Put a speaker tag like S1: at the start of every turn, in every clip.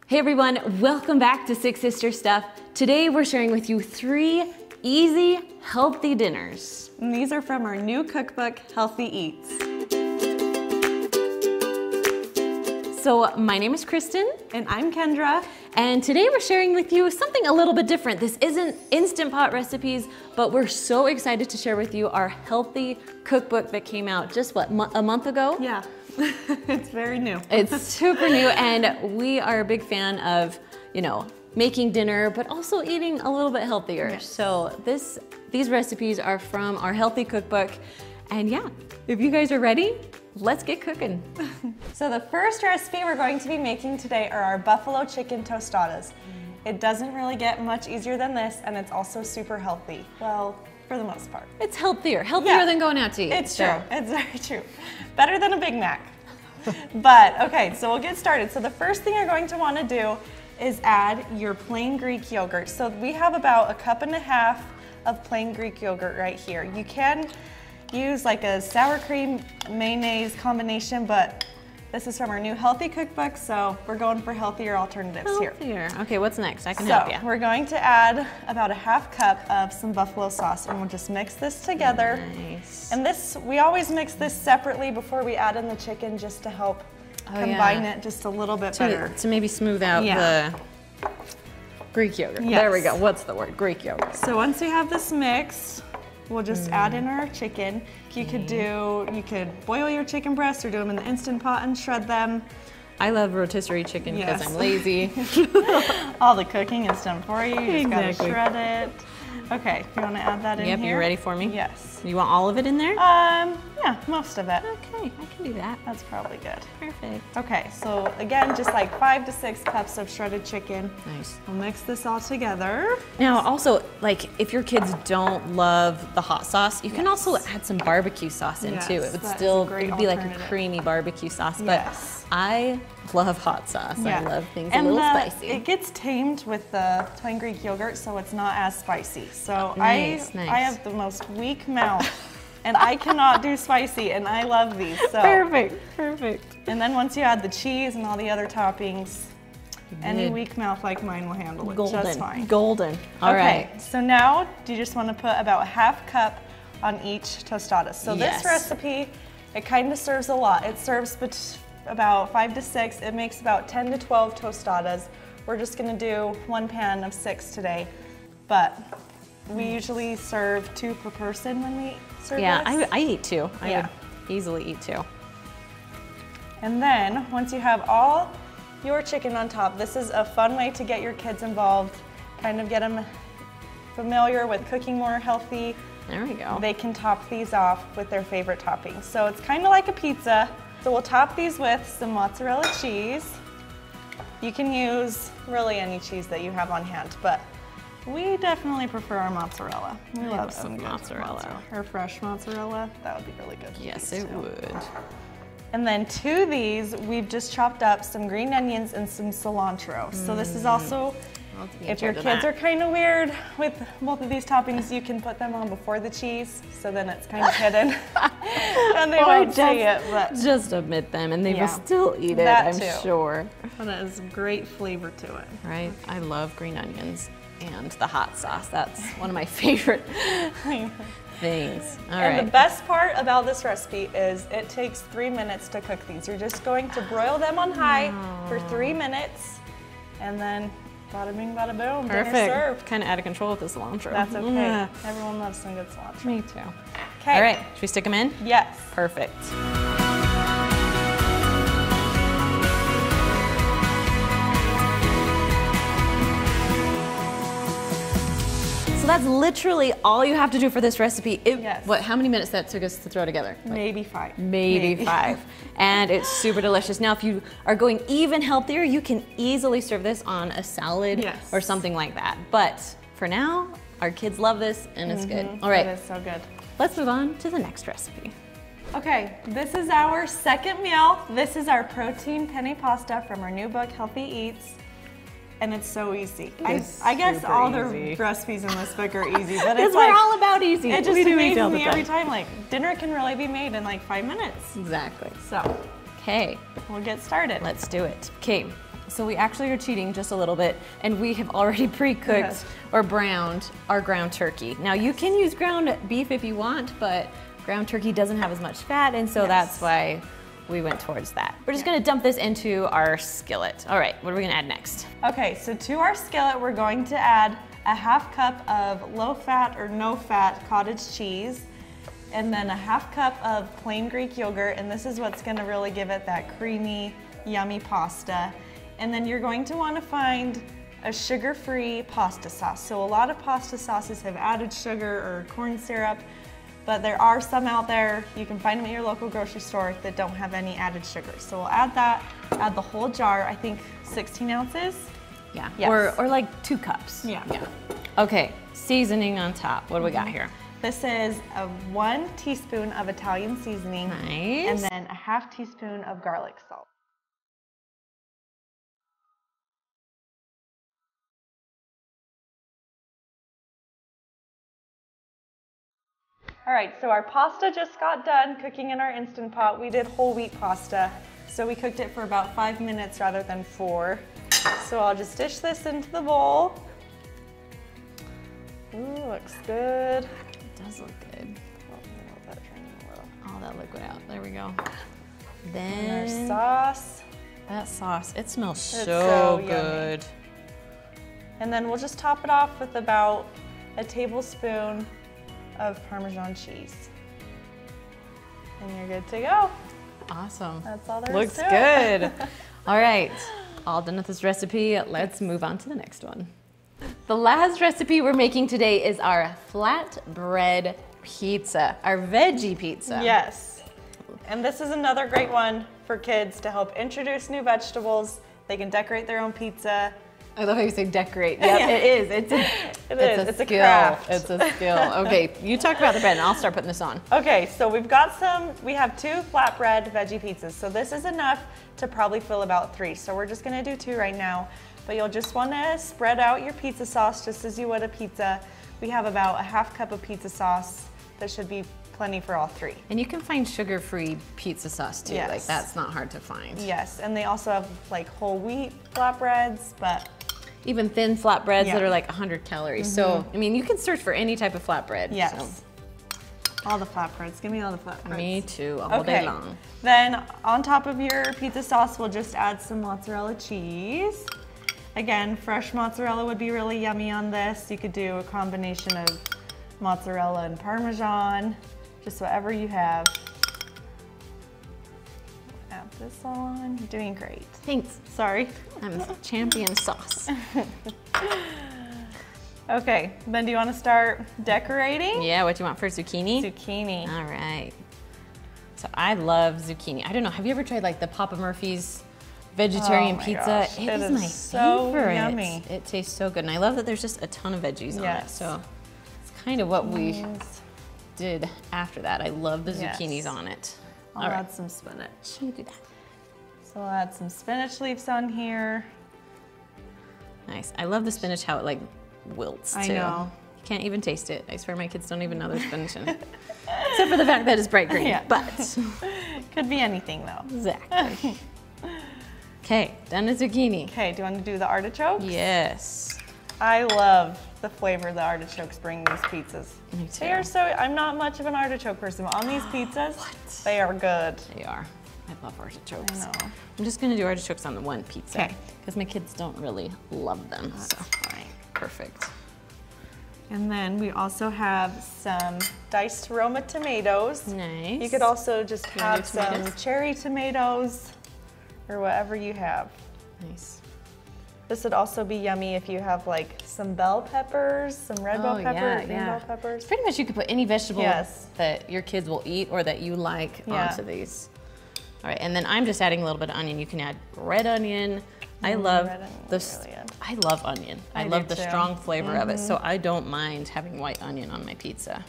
S1: Hey everyone, welcome back to Six Sister Stuff. Today we're sharing with you 3 easy, healthy dinners.
S2: And these are from our new cookbook, Healthy Eats.
S1: So my name is Kristen.
S2: And I'm Kendra.
S1: And today we're sharing with you something a little bit different. This isn't Instant Pot recipes, but we're so excited to share with you our healthy cookbook that came out just a month ago?
S2: Yeah, it's very new.
S1: It's super new, and we are a big fan of, making dinner, but also eating a little bit healthier.
S2: Yes.
S1: So these recipes are from our healthy cookbook. And yeah, if you guys are ready, let's get cooking.
S2: So the first recipe we're going to be making today are our buffalo chicken tostadas. It doesn't really get much easier than this, and it's also super healthy. Well, for the most part.
S1: It's healthier than going out to eat.
S2: It's true, it's very true. Better than a Big Mac. But okay, so we'll get started. So the first thing you're going to want to do is add your plain Greek yogurt. So we have about 1.5 cups of plain Greek yogurt right here. You can use like a sour cream mayonnaise combination, but this is from our new healthy cookbook, so we're going for healthier alternatives here.
S1: Okay, what's next? I can help you.
S2: We're going to add about 1/2 cup of some buffalo sauce, and we'll just mix this together.
S1: Nice.
S2: And we always mix this separately before we add in the chicken, just to help combine it just a little bit better.
S1: To maybe smooth out the Greek yogurt.
S2: Yes.
S1: There we go. What's the word? Greek yogurt.
S2: So once we have this mixed, we'll just add in our chicken. You could boil your chicken breasts or do them in the Instant Pot and shred them.
S1: I love rotisserie chicken because I'm lazy.
S2: All the cooking is done for you. You just gotta shred it. Okay, you wanna add that in here?
S1: Yep, you ready for me?
S2: Yes.
S1: You want all of it in there?
S2: Yeah, most of it.
S1: Okay, I can do that.
S2: That's probably good.
S1: Perfect.
S2: Okay, so again, just like 5 to 6 cups of shredded chicken.
S1: Nice.
S2: We'll mix this all together.
S1: Now also, like if your kids don't love the hot sauce, you can also add some barbecue sauce in too. It would be like a creamy barbecue sauce, but I love hot sauce. I love things a little spicy.
S2: It gets tamed with the plain Greek yogurt, so it's not as spicy. So I have the most weak mouth, and I cannot do spicy, and I love these. So.
S1: Perfect.
S2: And then once you add the cheese and all the other toppings, any weak mouth like mine will handle it just fine.
S1: Golden. All right.
S2: So now you just want to put about 1/2 cup on each tostada. So this recipe, it kind of serves a lot. It serves about 5 to 6. It makes about 10 to 12 tostadas. We're just gonna do 1 pan of 6 today, but we usually serve 2 per person when we serve this.
S1: I eat 2. I would easily eat 2.
S2: And then once you have all your chicken on top, this is a fun way to get your kids involved, kind of get them familiar with cooking more healthy.
S1: There we go.
S2: They can top these off with their favorite toppings. So it's kind of like a pizza. So we'll top these with some mozzarella cheese. You can use really any cheese that you have on hand, but we definitely prefer our mozzarella. We love some mozzarella. Or fresh mozzarella, that would be really good.
S1: Yes, it would.
S2: And then to these, we've just chopped up some green onions and some cilantro. So this is also, if your kids are kind of weird with both of these toppings, you can put them on before the cheese, so then it's kind of hidden. And they won't see it, but
S1: just omit them and they will still eat it, I'm sure.
S2: And it has great flavor to it.
S1: Right, I love green onions and the hot sauce. That's one of my favorite things. All right.
S2: And the best part about this recipe is it takes 3 minutes to cook these. You're just going to broil them on high for 3 minutes, and then bada bing, bada boom, dinner served.
S1: Kind of out of control with the cilantro.
S2: That's okay. Everyone loves some good cilantro.
S1: Me too.
S2: Okay.
S1: All right, should we stick them in?
S2: Yes.
S1: Perfect. So that's literally all you have to do for this recipe. How many minutes that took us to throw together?
S2: Maybe 5.
S1: Maybe 5. And it's super delicious. Now, if you are going even healthier, you can easily serve this on a salad or something like that. But for now, our kids love this and it's good. All right.
S2: It is so good.
S1: Let's move on to the next recipe.
S2: Okay, this is our second meal. This is our protein penne pasta from our new book, Healthy Eats. And it's so easy. I guess all the recipes in this book are easy, but it's
S1: we're all about easy.
S2: It just amazes me every time. Like, dinner can really be made in like 5 minutes.
S1: Exactly.
S2: So,
S1: okay,
S2: we'll get started.
S1: Let's do it. Okay, So we actually are cheating just a little bit, and we have already pre-cooked or browned our ground turkey. Now you can use ground beef if you want, but ground turkey doesn't have as much fat, and so that's why we went towards that. We're just gonna dump this into our skillet. All right, what are we gonna add next?
S2: Okay, so to our skillet, we're going to add a 1/2 cup of low-fat or no-fat cottage cheese, and then a 1/2 cup of plain Greek yogurt, and this is what's gonna really give it that creamy, yummy pasta. And then you're going to want to find a sugar-free pasta sauce. So a lot of pasta sauces have added sugar or corn syrup, but there are some out there, you can find them at your local grocery store, that don't have any added sugar. So we'll add that, add the whole jar, I think 16 ounces.
S1: Yeah, or like 2 cups.
S2: Yeah.
S1: Okay, seasoning on top. What do we got here?
S2: This is a 1 teaspoon of Italian seasoning.
S1: Nice.
S2: And then a 1/2 teaspoon of garlic salt. All right, so our pasta just got done cooking in our Instant Pot. We did whole wheat pasta, so we cooked it for about 5 minutes rather than 4. So I'll just dish this into the bowl. Ooh, looks good.
S1: It does look good.
S2: Oh,
S1: all that liquid out. There we go.
S2: And
S1: Then
S2: our sauce.
S1: that sauce, it smells
S2: so
S1: so
S2: yummy.
S1: good.
S2: And then we'll just top it off with about a tablespoon of Parmesan cheese. And you're good to go.
S1: Awesome.
S2: That's all there
S1: Looks
S2: is to
S1: good.
S2: it.
S1: All right, all done with this recipe. Let's move on to the next one. The last recipe we're making today is our flatbread pizza, our veggie pizza.
S2: Yes. And this is another great one for kids to help introduce new vegetables. They can decorate their own pizza.
S1: I love how you say decorate. Yep, it is. It's a
S2: It's a
S1: skill.
S2: craft.
S1: It's a skill. Okay, you talk about the bread and I'll start putting this on.
S2: Okay, so we have 2 flatbread veggie pizzas. So this is enough to probably fill about 3. So we're just gonna do 2 right now. But you'll just wanna spread out your pizza sauce just as you would a pizza. We have about a 1/2 cup of pizza sauce. That should be plenty for all 3.
S1: And you can find sugar-free pizza sauce too.
S2: Yes.
S1: Like that's not hard to find.
S2: Yes, and they also have like whole wheat flatbreads, but
S1: even thin flatbreads that are like 100 calories. So, I mean, you can search for any type of flatbread.
S2: yes.
S1: So.
S2: All the flatbreads, give me all the flatbreads.
S1: Me too, all day long.
S2: Then on top of your pizza sauce, we'll just add some mozzarella cheese. Again, fresh mozzarella would be really yummy on this. You could do a combination of mozzarella and Parmesan, just whatever you have. Add this on, you're doing great.
S1: Thanks.
S2: Sorry.
S1: I'm champion sauce.
S2: Okay, then do you want to start decorating?
S1: Yeah, what do you want first, zucchini?
S2: Zucchini.
S1: All right. So I love zucchini. I don't know, have you ever tried like the Papa Murphy's vegetarian
S2: my
S1: pizza?
S2: gosh,
S1: It
S2: it
S1: is
S2: is
S1: my
S2: so
S1: favorite.
S2: yummy.
S1: It tastes so good. And I love that there's just a ton of veggies on it.
S2: Yes.
S1: So it's kind of what we did after that. I love the
S2: Yes.
S1: zucchinis on it.
S2: I'll
S1: All right.
S2: add some spinach.
S1: Let me do that.
S2: So I'll add some spinach leaves on here.
S1: Nice. I love the spinach, how it like wilts too.
S2: I know.
S1: You can't even taste it. I swear my kids don't even know there's spinach in it. Except for the fact that it's bright green.
S2: Yeah.
S1: But
S2: Could be anything though.
S1: exactly. Okay, done with zucchini.
S2: Okay, do you want to do the artichokes?
S1: Yes.
S2: I love the flavor the artichokes bring these pizzas.
S1: Me too.
S2: They are so, I'm not much of an artichoke person, but on these pizzas, they are good.
S1: They are. I love artichokes.
S2: I know.
S1: I'm just gonna do artichokes on the one pizza.
S2: Okay.
S1: Because my kids don't really love them.
S2: That's
S1: so
S2: fine.
S1: perfect.
S2: And then we also have some diced Roma tomatoes.
S1: Nice.
S2: You could also just
S1: you
S2: have
S1: do
S2: some
S1: tomatoes?
S2: cherry tomatoes or whatever you have.
S1: Nice.
S2: This would also be yummy if you have like some bell peppers, some red bell pepper, green bell peppers.
S1: Pretty much you could put any vegetable
S2: Yes.
S1: that your kids will eat or that you like onto these. All right, and then I'm just adding a little bit of onion. You can add red onion. I love
S2: red onion
S1: this.
S2: really good.
S1: I love onion. I
S2: do
S1: love the
S2: too.
S1: strong flavor of it, so I don't mind having white onion on my pizza.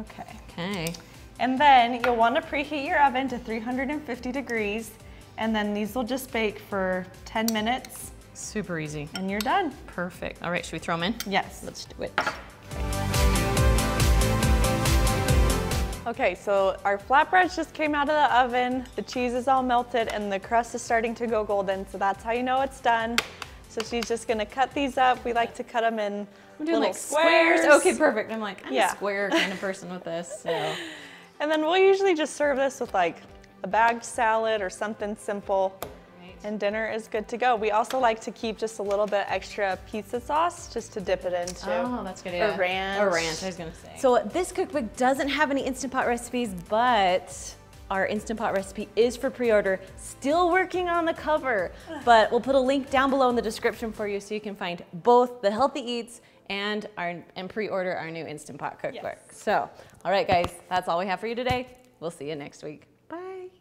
S2: Okay.
S1: Okay.
S2: And then you'll want to preheat your oven to 350 degrees, and then these will just bake for 10 minutes,
S1: Super easy.
S2: and you're done.
S1: Perfect. All right, should we throw them in?
S2: Yes.
S1: Let's do it.
S2: Okay, so our flatbreads just came out of the oven. The cheese is all melted and the crust is starting to go golden. So that's how you know it's done. So she's just gonna cut these up. We like to cut them in little
S1: like
S2: squares.
S1: Okay, perfect. I'm like, I'm a square kind of person with this. So.
S2: And then we'll usually just serve this with like a bagged salad or something simple. And dinner is good to go. We also like to keep just a little bit extra pizza sauce just to dip it into.
S1: Oh, that's good. Yeah.
S2: Or ranch.
S1: Or ranch, I was gonna say. So this cookbook doesn't have any Instant Pot recipes, but our Instant Pot recipe is for pre-order. Still working on the cover, but we'll put a link down below in the description for you so you can find both the Healthy Eats and pre-order our new Instant Pot cookbook. Yes. So, all right guys, that's all we have for you today. We'll see you next week.